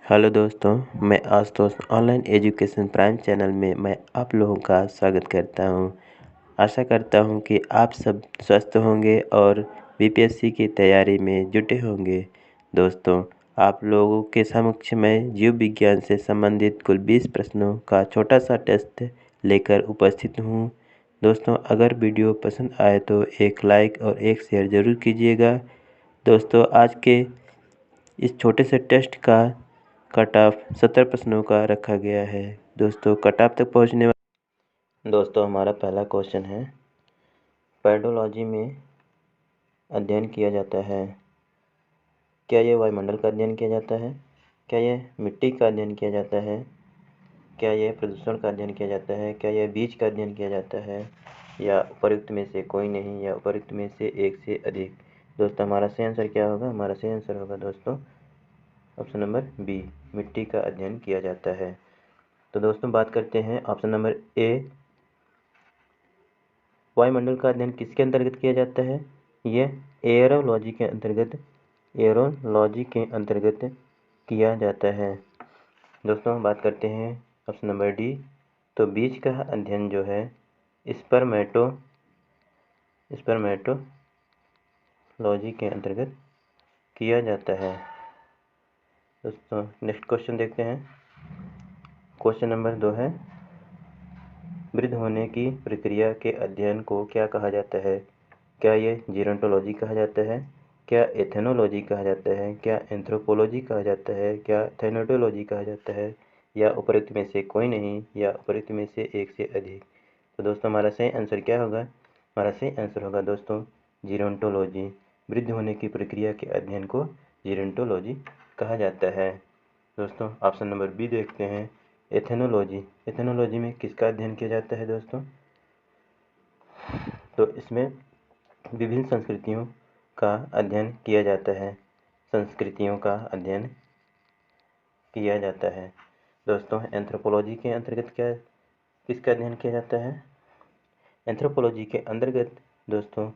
Hello दोस्तों, मैं Ashutosh online education prime channel में मैं आप लोगों का स्वागत करता हूं। आशा करता हूं कि आप सब स्वस्थ होंगे और बीपीएससी की तैयारी में जुटे होंगे। दोस्तों, आप लोगों के समक्ष मैं जीव विज्ञान से संबंधित कुल 20 प्रश्नों का छोटा सा टेस्ट लेकर उपस्थित हूं। दोस्तों, अगर वीडियो पसंद आए तो एक लाइक और एक शेयर ज़रूर कीजिएगा। दोस्तों, आज के इस छोटे से टेस्ट का कट ऑफ 70 प्रश्नों का रखा गया है। दोस्तों, कट ऑफ तक पहुंचने दोस्तों, हमारा पहला क्वेश्चन है, पेडोलॉजी में अध्ययन किया जाता है। क्या यह वायुमंडल का अध्ययन किया जाता है? क्या यह मिट्टी का अध्ययन किया जाता है? क्या यह प्रदूषण का अध्ययन किया जाता है? क्या यह बीज का अध्ययन किया जाता है? या उपर्युक्त में से कोई नहीं, या उपर्युक्त में से एक से अधिक? दोस्तों, हमारा सही आंसर क्या होगा? हमारा सही आंसर होगा दोस्तों ऑप्शन नंबर बी, मिट्टी का अध्ययन किया जाता है। तो दोस्तों, बात करते हैं ऑप्शन नंबर ए, वायुमंडल का अध्ययन किसके अंतर्गत किया जाता है? यह एयरोलॉजी के अंतर्गत किया जाता है। दोस्तों, बात करते हैं ऑप्शन नंबर डी, तो बीज का अध्ययन जो है स्पर्मेटोलॉजी के अंतर्गत किया जाता है। दोस्तों, नेक्स्ट क्वेश्चन देखते हैं। क्वेश्चन नंबर 2 है, वृद्ध होने की प्रक्रिया के अध्ययन को क्या कहा जाता है? क्या ये जीरोंटोलॉजी कहा जाता है? क्या एथेनोलॉजी कहा जाता है? क्या एंथ्रोपोलॉजी कहा जाता है? क्या थैनेटोलॉजी कहा जाता है? या उपर्युक्त में से कोई नहीं, या उपर्युक्त में से एक से अधिक? तो दोस्तों, हमारा सही आंसर क्या होगा? हमारा सही आंसर होगा दोस्तों जीरोंटोलॉजी। वृद्ध होने की प्रक्रिया के अध्ययन को जीरोंटोलॉजी कहा जाता है। दोस्तों, ऑप्शन नंबर बी देखते हैं, एथेनोलॉजी में किसका अध्ययन किया जाता है दोस्तों? तो इसमें विभिन्न संस्कृतियों का अध्ययन किया जाता है। संस्कृतियों का अध्ययन किया जाता है। दोस्तों, एंथ्रोपोलॉजी के अंतर्गत किसका अध्ययन किया जाता है? एंथ्रोपोलॉजी के अंतर्गत दोस्तों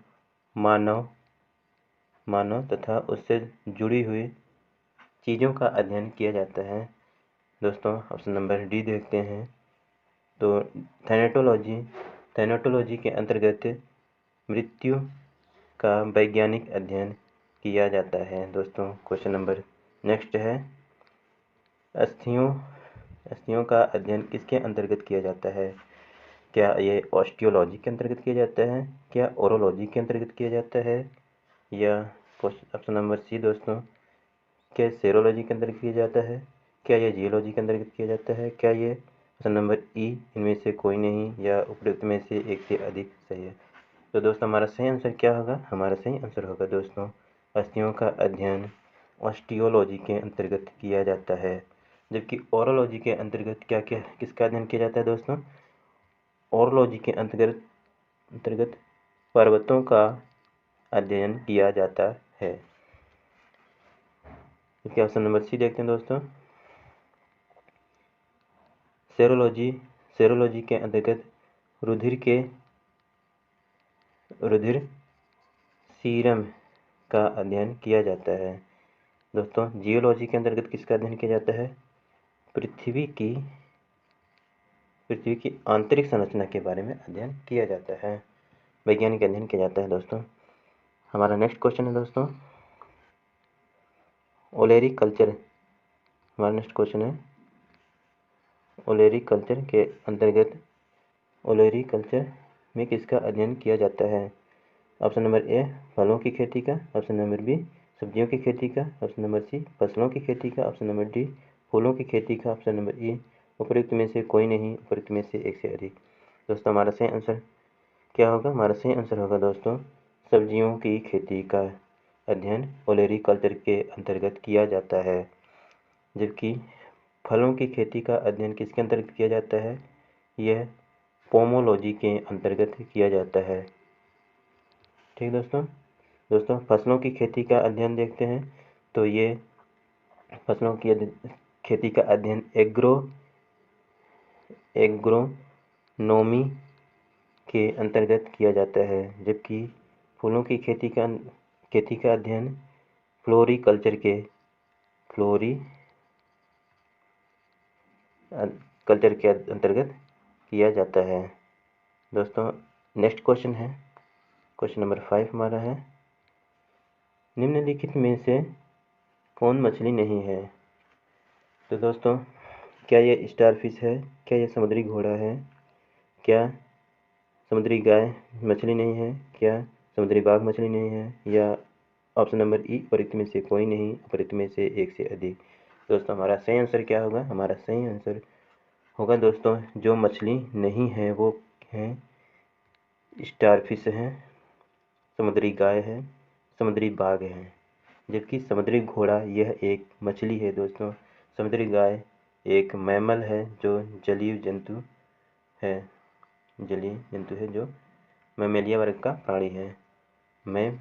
मानव तथा उससे जुड़ी हुई चीज़ों का अध्ययन किया जाता है। दोस्तों, ऑप्शन नंबर डी देखते हैं, तो थैनेटोलॉजी के अंतर्गत मृत्यु का वैज्ञानिक अध्ययन किया जाता है। दोस्तों, क्वेश्चन नंबर नेक्स्ट है, अस्थियों का अध्ययन किसके अंतर्गत किया जाता है? क्या ये ऑस्टियोलॉजी के अंतर्गत किया जाता है? क्या ओरोलॉजी के अंतर्गत किया जाता है? या ऑप्शन नंबर सी दोस्तों, क्या सेरोलॉजी के अंतर्गत किया जाता है? क्या यह जियोलॉजी के अंतर्गत किया जाता है? क्या ये ऑप्शन नंबर ई, इनमें से कोई नहीं, या उपयुक्त में से एक से अधिक सही है? तो दोस्तों, हमारा सही आंसर क्या होगा? हमारा सही आंसर होगा दोस्तों अस्थियों का अध्ययन ऑस्टियोलॉजी के अंतर्गत किया जाता है। जबकि ओरोलॉजी के अंतर्गत क्या क्या किसका अध्ययन किया जाता है दोस्तों? ओरोलॉजी के अंतर्गत पर्वतों का अध्ययन किया जाता है। इसके ऑप्शन नंबर सी देखते हैं दोस्तों, सेरोलॉजी के अंतर्गत रुधिर सीरम का अध्ययन किया जाता है। दोस्तों, जियोलॉजी के अंतर्गत किसका अध्ययन किया जाता है? पृथ्वी की आंतरिक संरचना के बारे में अध्ययन किया जाता है, वैज्ञानिक अध्ययन किया जाता है। दोस्तों, हमारा नेक्स्ट क्वेश्चन है दोस्तों, ओलेरी कल्चर। हमारा नेक्स्ट क्वेश्चन है, ओलेरी कल्चर के अंतर्गत ओलेरी कल्चर में किसका अध्ययन किया जाता है? ऑप्शन नंबर ए, फलों की खेती का। ऑप्शन नंबर बी, सब्जियों की खेती का। ऑप्शन नंबर सी, फसलों की खेती का। ऑप्शन नंबर डी, फूलों की खेती का। ऑप्शन नंबर ई, उपयुक्त में से कोई नहीं, उपयुक्त में से एक से अधिक। दोस्तों, हमारा सही आंसर क्या होगा? हमारा सही आंसर होगा दोस्तों सब्जियों की खेती का अध्ययन ओलेरी कल्चर के अंतर्गत किया जाता है। जबकि फलों की खेती का अध्ययन किसके अंतर्गत किया जाता है? यह पोमोलॉजी के अंतर्गत किया जाता है। ठीक दोस्तों, फसलों की खेती का अध्ययन देखते हैं, तो ये फसलों की खेती का अध्ययन एग्रोनोमी के अंतर्गत किया जाता है। जबकि फूलों की खेती का अध्ययन फ्लोरिकल्चर कल्चर के अंतर्गत किया जाता है। दोस्तों नेक्स्ट क्वेश्चन है, क्वेश्चन नंबर 5 हमारा है, निम्नलिखित में से कौन मछली नहीं है? तो दोस्तों क्या ये स्टारफिश है, क्या ये समुद्री घोड़ा है, क्या समुद्री गाय मछली नहीं है, क्या समुद्री बाघ मछली नहीं है, या ऑप्शन नंबर ई उपरोक्त में से कोई नहीं, उपरोक्त में से एक से अधिक? दोस्तों हमारा सही आंसर क्या होगा? हमारा सही आंसर होगा दोस्तों, जो मछली नहीं है वो है स्टारफिश है, समुद्री गाय है, समुद्री बाघ है। जबकि समुद्री घोड़ा यह एक मछली है दोस्तों। समुद्री गाय एक मैमल है जो जलीय जंतु है, जलीय जंतु है जो मैमेलिया वर्ग का प्राणी है, मैमेलिया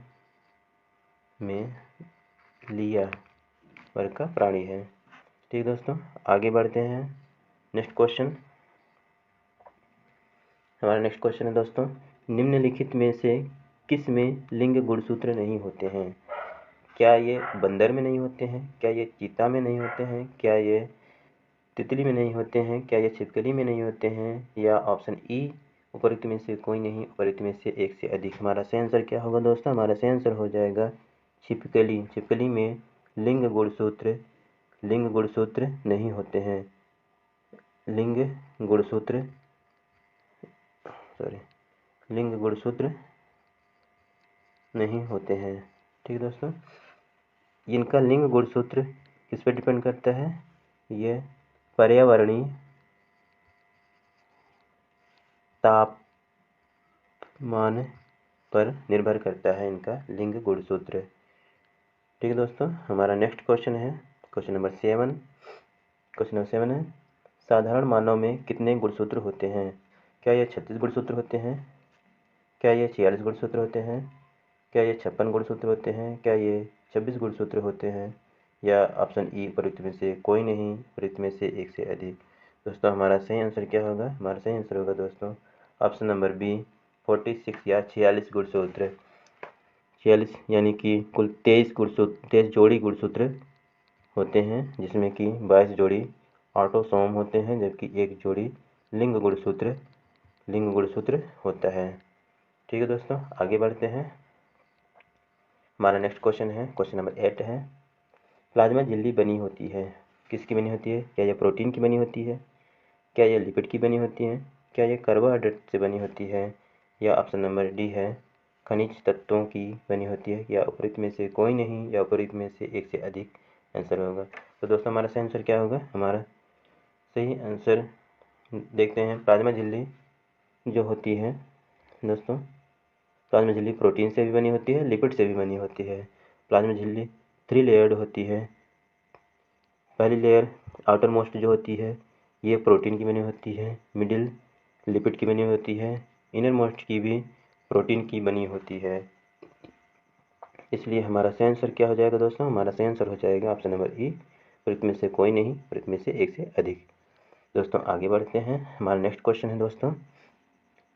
वर्ग का प्राणी है। ठीक दोस्तों, आगे बढ़ते हैं। नेक्स्ट क्वेश्चन, हमारा नेक्स्ट क्वेश्चन है दोस्तों, निम्नलिखित में से किस में लिंग गुणसूत्र नहीं होते हैं? क्या ये बंदर में नहीं होते हैं, क्या ये चीता में नहीं होते हैं, क्या ये तितली में नहीं होते हैं, क्या ये छिपकली में नहीं होते हैं, या ऑप्शन ई उपरोक्त में से कोई नहीं, उपरोक्त में से एक से अधिक? हमारा सही आंसर क्या होगा दोस्तों? हमारा सही आंसर हो जाएगा छिपकली। छिपकली में लिंग गुणसूत्र नहीं होते हैं, लिंग गुणसूत्र नहीं होते हैं। ठीक दोस्तों, इनका लिंग गुणसूत्र किस पर डिपेंड करता है? ये पर्यावरणीय तापमान पर निर्भर करता है, इनका लिंग गुणसूत्र। ठीक है दोस्तों, हमारा नेक्स्ट क्वेश्चन है, क्वेश्चन नंबर 7। क्वेश्चन नंबर 7 है, साधारण मानव में कितने गुणसूत्र होते हैं? क्या ये 36 गुणसूत्र होते हैं, क्या ये 46 गुणसूत्र होते हैं, क्या ये 56 गुणसूत्र होते हैं, क्या ये 26 गुणसूत्र होते हैं, या ऑप्शन ई उपरोक्त में से कोई नहीं, उपरोक्त में से एक से अधिक? दोस्तों हमारा सही आंसर क्या होगा? हमारा सही आंसर होगा दोस्तों ऑप्शन नंबर बी 46 या 46 गुणसूत्र। 46 यानी कि कुल 23 जोड़ी गुणसूत्र होते हैं, जिसमें कि 22 जोड़ी ऑटोसोम होते हैं, जबकि एक जोड़ी लिंग गुणसूत्र होता है। ठीक है दोस्तों, आगे बढ़ते हैं। हमारा नेक्स्ट क्वेश्चन है, क्वेश्चन नंबर 8 है, प्लाज्मा झिल्ली बनी होती है, किसकी बनी होती है? क्या यह प्रोटीन की बनी होती है, क्या यह लिपिड की बनी होती है, क्या यह कार्बोहाइड्रेट से बनी होती है, या ऑप्शन नंबर डी है खनिज तत्वों की बनी होती है, या उपरोक्त में से कोई नहीं, या उपरोक्त में से एक से अधिक आंसर होगा? तो दोस्तों हमारा सही आंसर क्या होगा? हमारा सही आंसर देखते हैं, प्लाज्मा झिल्ली जो होती है दोस्तों, प्लाज्मा झिल्ली प्रोटीन से भी बनी होती है, लिपिड से भी बनी होती है। प्लाज्मा झिल्ली 3 लेयर्ड होती है। पहली लेयर आउटर मोस्ट जो होती है ये प्रोटीन की बनी होती है, मिडिल लिपिड की बनी होती है, इनर मोस्ट की भी प्रोटीन की बनी होती है। इसलिए हमारा सही आंसर क्या हो जाएगा दोस्तों? हमारा सही आंसर हो जाएगा ऑप्शन नंबर ई, प्रयुक्त में से कोई नहीं, प्रयुक्त में से एक से अधिक। दोस्तों आगे बढ़ते हैं। हमारा नेक्स्ट क्वेश्चन है दोस्तों,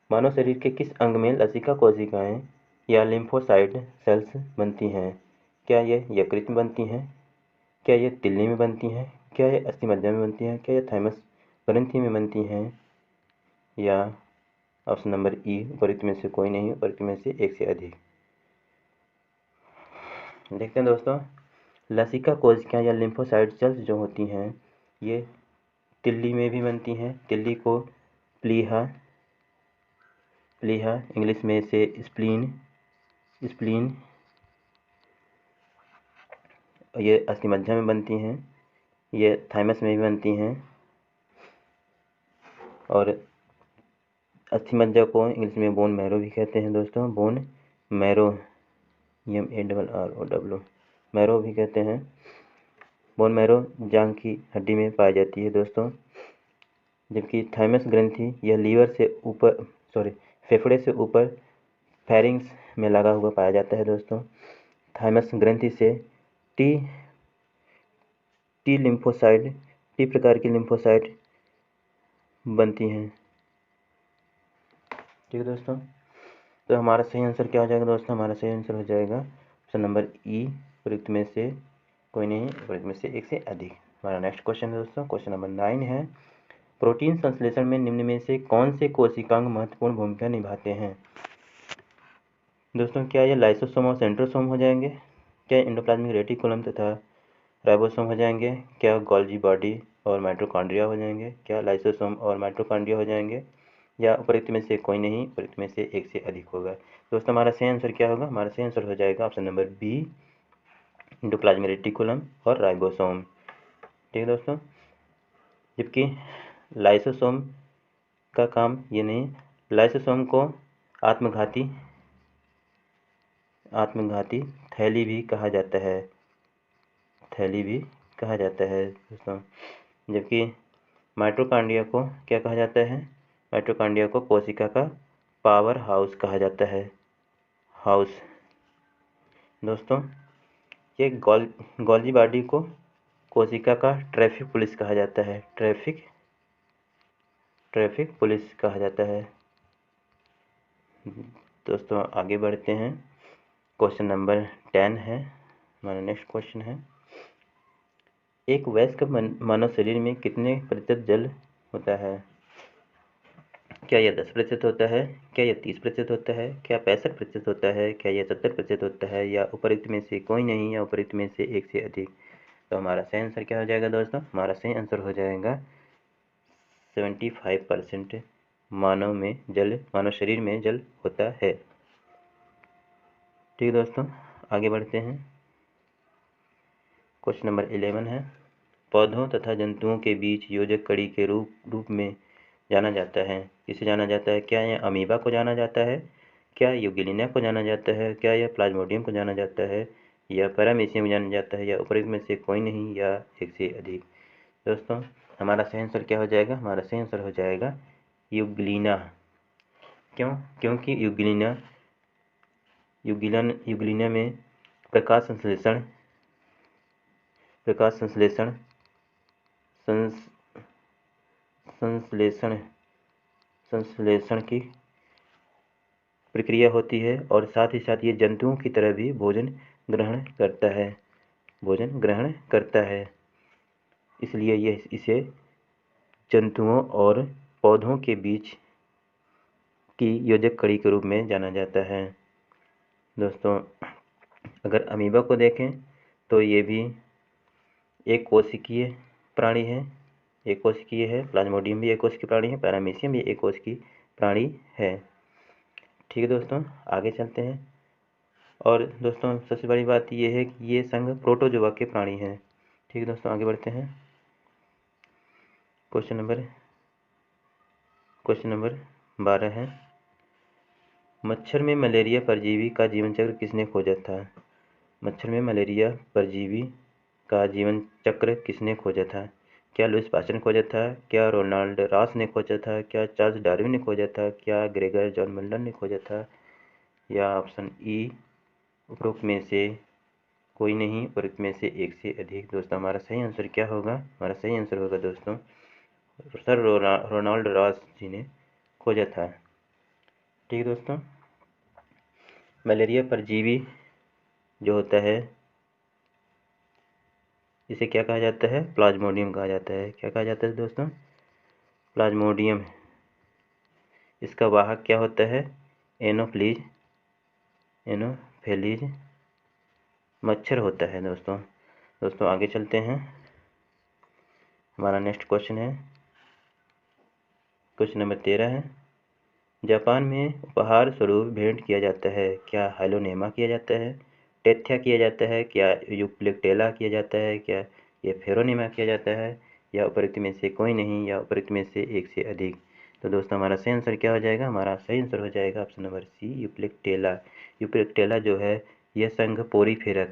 मानव शरीर के किस अंग में लसिका कोशिकाएं या लिम्फोसाइट सेल्स बनती हैं? क्या ये यकृत में बनती हैं, क्या ये तिल्ली में बनती हैं, क्या ये अस्थिमज्जा में बनती हैं, क्या ये थाइमस ग्रंथि में बनती हैं, या ऑप्शन नंबर ई उपरोक्त में से कोई नहीं, उपरोक्त में से एक से अधिक? देखते हैं दोस्तों, लसिका कोशिकाएं या लिम्फोसाइट सेल्स जो होती हैं ये तिल्ली में भी बनती हैं। तिल्ली को प्लीहा इंग्लिश में से स्प्लीन ये अस्थिमज्जा में बनती हैं, ये थाइमस में भी बनती हैं, और अस्थिमज्जा को इंग्लिश में बोन मैरो भी कहते हैं दोस्तों, बोन मैरो MARRO मैरो भी कहते हैं। बोन मैरो जांघ की हड्डी में पाई जाती है दोस्तों, जबकि थाइमस ग्रंथि यह लीवर से ऊपर फेफड़े से ऊपर फेरिंग्स में लगा हुआ पाया जाता है दोस्तों। थाइमस ग्रंथि से टी प्रकार की लिम्फोसाइट बनती हैं। ठीक है दोस्तों, तो हमारा सही आंसर क्या हो जाएगा दोस्तों? हमारा सही आंसर हो जाएगा ऑप्शन नंबर ई, प्रयुक्त में से कोई नहीं, प्रयुक्त में से एक से अधिक। हमारा नेक्स्ट क्वेश्चन है दोस्तों, क्वेश्चन नंबर 9 है, प्रोटीन संश्लेषण में निम्न में से कौन से कोशिकांग महत्वपूर्ण भूमिका निभाते हैं? दोस्तों, क्या ये लाइसोसोम और सेंट्रोसोम हो जाएंगे? क्या एंडोप्लाज्मिक रेटिकुलम तथा राइबोसोम हो जाएंगे? क्या गोल्गी बॉडी और माइटोकॉन्ड्रिया हो जाएंगे? क्या लाइसोसोम और माइटोकॉन्ड्रिया हो जाएंगे? या उपरोक्त में से कोई नहीं, उपरोक्त में से एक से अधिक होगा? दोस्तों, हमारा सही आंसर क्या होगा? हमारा सही आंसर हो जाएगा option number B, endoplasmic reticulum और राइबोसोम। ठीक है दोस्तों, जबकि लाइसोसोम का काम ये नहीं, लाइसोसोम को आत्मघाती थैली भी कहा जाता है, दोस्तों। जबकि माइटोकॉन्ड्रिया को क्या कहा जाता है? माइटोकॉन्ड्रिया को कोशिका का पावर हाउस कहा जाता है, हाउस। दोस्तों, ये गोल्गी बॉडी को कोशिका का ट्रैफिक पुलिस कहा जाता है, ट्रैफिक पुलिस कहा जाता है। दोस्तों, आगे बढ़ते हैं। क्वेश्चन नंबर 10 है हमारा नेक्स्ट क्वेश्चन है, एक वयस्क मानव शरीर में कितने प्रतिशत जल होता है? क्या यह 10% होता है? क्या यह 30% होता है? क्या 65% होता है? क्या यह 70% होता है? या उपरोक्त में से कोई नहीं, या उपरोक्त में से एक से अधिक? तो हमारा सही आंसर क्या हो जाएगा दोस्तों? हमारा सही आंसर हो जाएगा 75% मानव शरीर में जल होता है। ठीक है दोस्तों, आगे बढ़ते हैं। क्वेश्चन नंबर 11 है, पौधों तथा जंतुओं के बीच योजक कड़ी के रूप में जाना जाता है, किसे जाना जाता है? क्या यह अमीबा को जाना जाता है? क्या यूग्लिना को जाना जाता है? क्या यह प्लाज्मोडियम को जाना जाता है? या पैरामीशियम जाना जाता है? या उपरोक्त में से कोई नहीं, या एक से अधिक? दोस्तों, हमारा सही आंसर क्या हो जाएगा? हमारा सही आंसर हो जाएगा यूग्लिना। क्यों? क्योंकि यूग्लिना में प्रकाश संश्लेषण की प्रक्रिया होती है, और साथ ही साथ ये जंतुओं की तरह भी भोजन ग्रहण करता है। इसलिए यह इसे जंतुओं और पौधों के बीच की योजक कड़ी के रूप में जाना जाता है। दोस्तों, अगर अमीबा को देखें तो ये भी एक कोशिकीय प्राणी है, प्लाज्मोडियम भी एक कोशिकीय प्राणी है, पैरामीशियम भी एक कोशिकीय प्राणी है। ठीक है दोस्तों, आगे चलते हैं। और दोस्तों, सबसे बड़ी बात यह है कि ये संघ प्रोटोजोआ के प्राणी हैं। ठीक है दोस्तों, आगे बढ़ते हैं। क्वेश्चन नंबर 12 है, मच्छर में मलेरिया परजीवी का जीवन चक्र किसने खोजा था? मच्छर में मलेरिया परजीवी का जीवन चक्र किसने खोजा था? क्या लुईस पास्चर ने खोजा था? क्या रोनाल्ड रॉस ने खोजा था? क्या चार्ल्स डार्विन ने खोजा था? क्या ग्रेगर जॉन मुल्लर ने खोजा था? या ऑप्शन ई, उपरोक्त में से कोई नहीं, उपरोक्त में से एक से अधिक? दोस्तों, हमारा सही आंसर क्या होगा? हमारा सही आंसर होगा दोस्तों सर रोनाल्ड रॉस जी ने खोजा था। ठीक है दोस्तों, मलेरिया परजीवी जो होता है इसे क्या कहा जाता है? प्लाज्मोडियम कहा जाता है। क्या कहा जाता है दोस्तों? प्लाज्मोडियम। इसका वाहक क्या होता है? एनोफेलिज मच्छर होता है दोस्तों, आगे चलते हैं। हमारा नेक्स्ट क्वेश्चन है, क्वेश्चन नंबर 13 है, जापान में उपहार स्वरूप भेंट किया जाता है, क्या हाइलोनेमा किया जाता है? टेथ्या किया जाता है? क्या यूप्लेक्टेला किया जाता है? क्या ये फेरोनेमा किया जाता है? या उपरोक्त में से कोई नहीं, या उपरोक्त में से एक से अधिक? तो दोस्तों, हमारा सही आंसर क्या हो जाएगा? हमारा सही आंसर हो जाएगा option number C, euplectella. Euplectella जो है यह संघ पोरीफेरा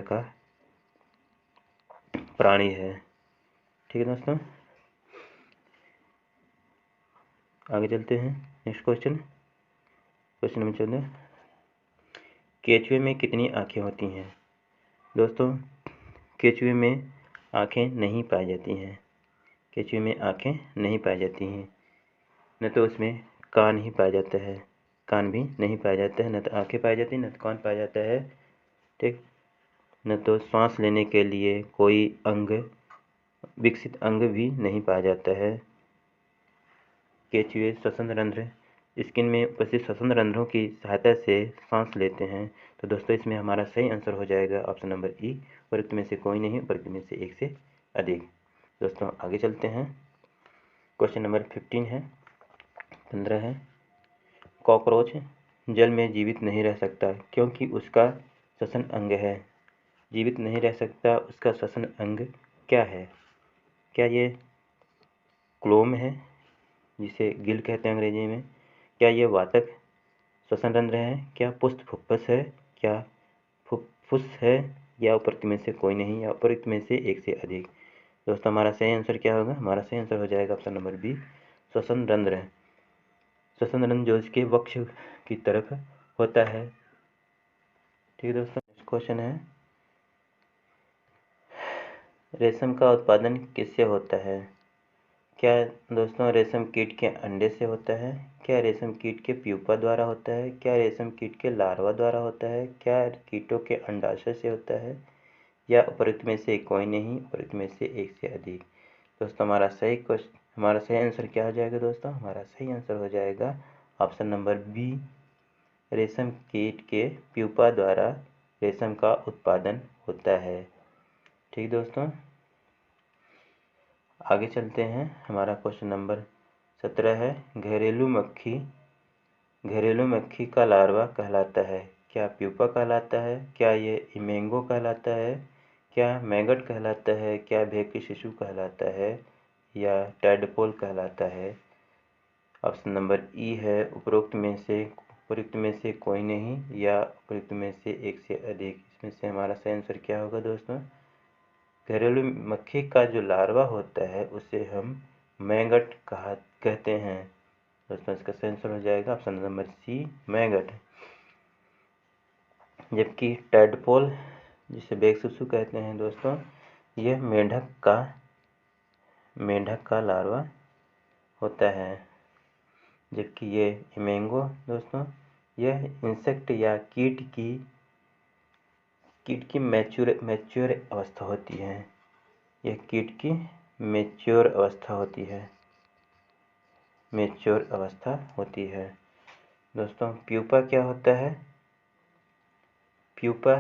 का प्राणी है। ठीक है दोस्तों, आगे चलते हैं। नेक्स्ट क्वेश्चन नंबर 14, केचुए में कितनी आँखें होती हैं? दोस्तों, केचुए में आँखें नहीं पाई जाती हैं, केचुए में आँखें नहीं पाई जाती हैं। न तो उसमें कान ही पाया जाता है, कान भी नहीं पाया जाता है, न तो आँखें पाई जाती हैं, न तो कान पाया जाता है। ठीक, न तो सांस लेने के लिए कोई अंग विकसित अंग भी नहीं पाया जाता है। केचुए श्वसन रंध्र स्किन में उपस्थित श्वसन रंध्रों की सहायता से सांस लेते हैं। तो दोस्तों इसमें हमारा सही आंसर हो जाएगा ऑप्शन नंबर ई, उपरोक्त में से कोई नहीं, उपरोक्त में से एक से अधिक। दोस्तों आगे चलते हैं। क्वेश्चन नंबर 15 है, कॉकरोच जल में जीवित नहीं रह सकता क्योंकि उसका श्वसन अंग है। जीवित नहीं रह सकता, उसका श्वसन अंग क्या है? क्या ये क्लोम है, जिसे गिल कहते हैं अंग्रेजी में? क्या ये वातक श्वसन रंध्र है? क्या पुष्ट फुफ्फुस है? क्या फुफ्फुस है? या उपरोक्त में से कोई नहीं, या उपरोक्त में से एक से अधिक। दोस्तों हमारा सही आंसर क्या होगा? हमारा सही आंसर हो जाएगा ऑप्शन नंबर बी, श्वसन रंध्र। श्वसन रंध्र जो इसके वक्ष की तरफ होता है। ठीक है दोस्तों, नेक्स्ट क्वेश्चन है, रेशम का उत्पादन किससे होता है? क्या दोस्तों रेशम कीट के अंडे से होता है? क्या रेशम कीट के प्यूपा द्वारा होता है? क्या रेशम कीट के लार्वा द्वारा होता है? क्या कीटों के अंडाशय से होता है? या उपरोक्त में से कोई नहीं, उपरोक्त में से एक से अधिक। दोस्तों हमारा सही आंसर क्या हो जाएगा? दोस्तों हमारा सही आंसर हो जाएगा ऑप्शन नंबर बी, रेशम कीट के प्यूपा द्वारा रेशम का उत्पादन होता है। ठीक दोस्तों, आगे चलते हैं। हमारा क्वेश्चन नंबर 17 है, घरेलू मक्खी का लार्वा कहलाता है? क्या प्यूपा कहलाता है? क्या ये इमेंगो कहलाता है? क्या मैगट कहलाता है? क्या भेक शिशु कहलाता है? या टैडपोल कहलाता है? ऑप्शन नंबर ई है, उपरोक्त में से कोई नहीं, या उपरोक्त में से एक से अधिक। इसमें से हमारा सही आंसर क्या होगा दोस्तों? घरेलू मक्खी का जो लार्वा होता है उसे हम मैगट कहते हैं। दोस्तों इसका सही आंसर हो जाएगा ऑप्शन नंबर सी, मैगट। जबकि टैडपोल, जिसे बेक शिशु कहते हैं दोस्तों, यह मेंढक का लार्वा होता है। जबकि ये इमेंगो दोस्तों, यह इंसेक्ट या कीट की मैच्योर अवस्था होती है। यह कीट की मैच्योर अवस्था होती है। दोस्तों प्यूपा क्या होता है? प्यूपा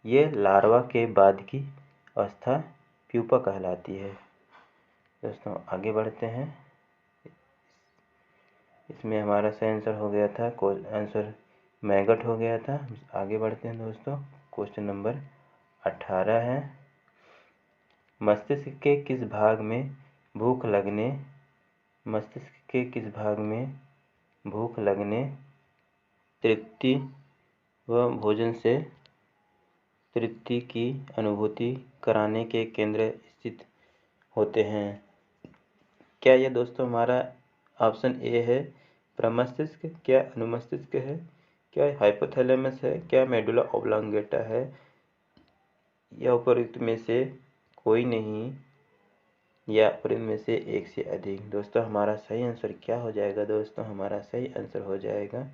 ये लार्वा के बाद की अवस्था प्यूपा कहलाती है। दोस्तों आगे बढ़ते हैं। इसमें हमारा सही आंसर हो गया था, आंसर मैगट हो गया था। आगे बढ़ते हैं दोस्तों। क्वेश्चन नंबर 18 है, मस्तिष्क के किस भाग में भूख लगने, तृप्ति व भोजन से तृप्ति की अनुभूति कराने के केंद्र स्थित होते हैं? क्या ये दोस्तों हमारा ऑप्शन ए है प्रमस्तिष्क, क्या अनुमस्तिष्क है, क्या हाइपोथैलेमस है, क्या मेडुला ऑब्लांगेटा है, या उपरोक्त में से कोई नहीं, या उपरोक्त में से एक से अधिक। दोस्तों हमारा सही आंसर क्या हो जाएगा? दोस्तों हमारा सही आंसर हो जाएगा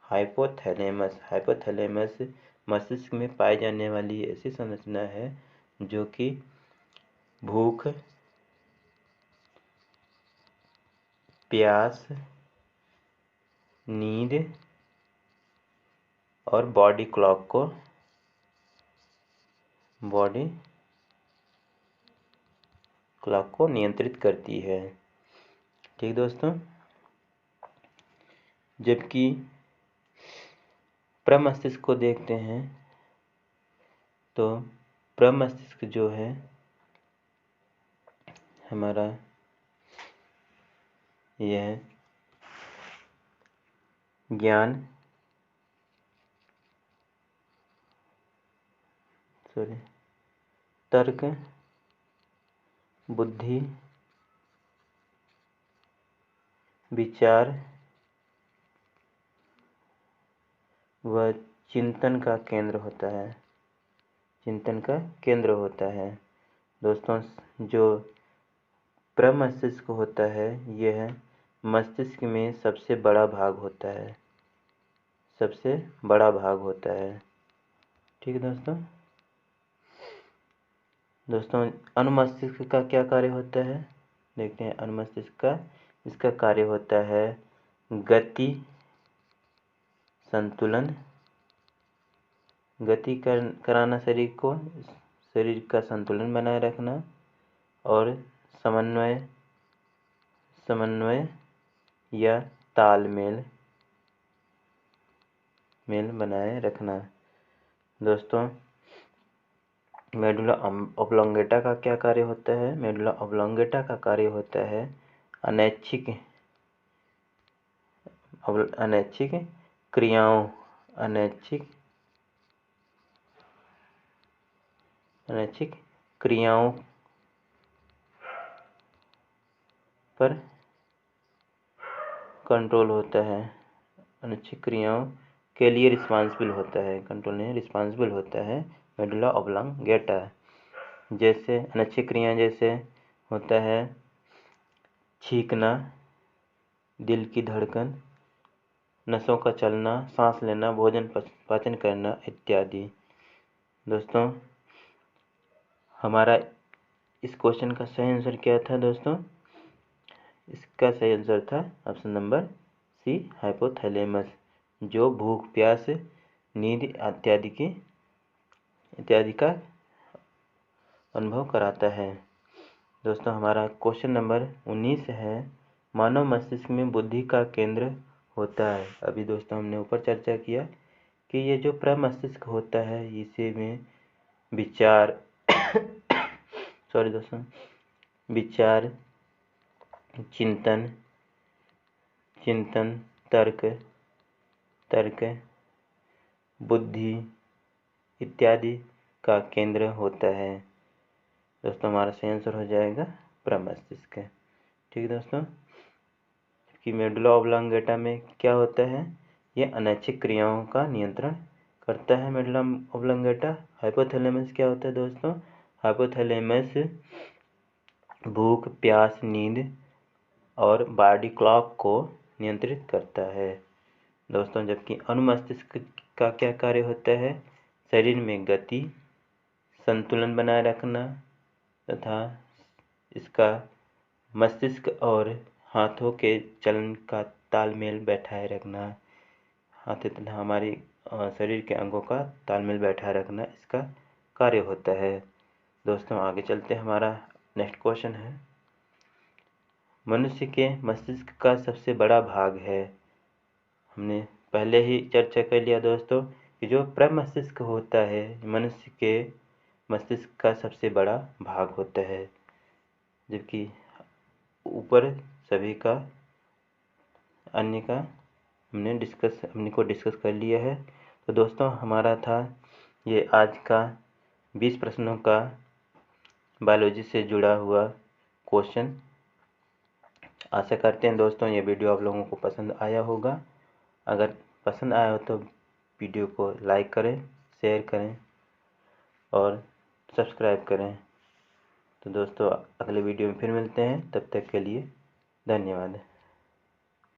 हाइपोथैलेमस। हाइपोथैलेमस मस्तिष्क में पाई जाने वाली ऐसी संरचना है जो कि भूख, प्यास, नींद और बॉडी क्लॉक को नियंत्रित करती है। ठीक दोस्तों, जबकि प्रमस्तिष्क को देखते हैं तो प्रमस्तिष्क जो है हमारा यह तर्क, बुद्धि, विचार व चिंतन का केंद्र होता है। दोस्तों जो प्रमस्तिष्क होता है यह मस्तिष्क में सबसे बड़ा भाग होता है। ठीक है दोस्तों, दोस्तों अनुमस्तिष्क का क्या कार्य होता है, देखते हैं। अनुमस्तिष्क का इसका कार्य होता है गति, संतुलन, गति कराना शरीर को, शरीर का संतुलन बनाए रखना, और समन्वय या तालमेल बनाए रखना। दोस्तों मेडुला ऑब्लोंगेटा का क्या कार्य होता है, मेडुला ऑब्लोंगेटा का कार्य होता है अनैच्छिक क्रियाओं पर कंट्रोल होता है, अनैच्छिक क्रियाओं के लिए रिस्पांसिबल होता है, कंट्रोल नहीं रिस्पांसिबल होता है मेडुला ऑब्लोंगेटा। जैसे अनैच्छिक क्रियाएं जैसे होता है छींकना, दिल की धड़कन, नसों का चलना, सांस लेना, भोजन पाचन करना इत्यादि। दोस्तों हमारा इस क्वेश्चन का सही आंसर क्या था दोस्तों, इसका सही आंसर था ऑप्शन नंबर सी, हाइपोथैलेमस, जो भूख, प्यास, नींद इत्यादि का अनुभव कराता है। दोस्तों हमारा क्वेश्चन नंबर 19 है, मानव मस्तिष्क में बुद्धि का केंद्र होता है। अभी दोस्तों हमने ऊपर चर्चा किया कि ये जो प्रमस्तिष्क होता है इसी में विचार विचार, चिंतन, तर्क, बुद्धि इत्यादि का केंद्र होता है। दोस्तों हमारा सही आंसर हो जाएगा प्रमस्तिष्क। ठीक है दोस्तों, कि मेडुला ऑब्लोंगेटा में क्या होता है, ये अनैच्छिक क्रियाओं का नियंत्रण करता है मेडुला ऑब्लोंगेटा। हाइपोथैलेमस क्या होता है दोस्तों, हाइपोथैलेमस भूख, प्यास, नींद और बॉडी क्लॉक को नियंत्रित करता है। दोस्तों जबकि अनुमस्तिष्क का क्या कार्य होता है, शरीर में गति, संतुलन बनाए रखना तथा इसका मस्तिष्क और हाथों के चलन का तालमेल बैठाए रखना, हाथ तथा हमारी शरीर के अंगों का तालमेल बैठाए रखना इसका कार्य होता है। दोस्तों आगे चलते हैं, हमारा नेक्स्ट क्वेश्चन है, मनुष्य के मस्तिष्क का सबसे बड़ा भाग है। हमने पहले ही चर्चा कर लिया दोस्तों कि जो प्रमस्तिष्क होता है मनुष्य के मस्तिष्क का सबसे बड़ा भाग होता है, जबकि ऊपर सभी का अन्य का हमने डिस्कस कर लिया है। तो दोस्तों हमारा था ये आज का 20 प्रश्नों का बायोलॉजी से जुड़ा हुआ क्वेश्चन। आशा करते हैं दोस्तों ये वीडियो आप लोगों को पसंद आया होगा। अगर पसंद आया हो तो वीडियो को लाइक करें, शेयर करें और सब्सक्राइब करें। तो दोस्तों अगले वीडियो में फिर मिलते हैं, तब तक के लिए धन्यवाद।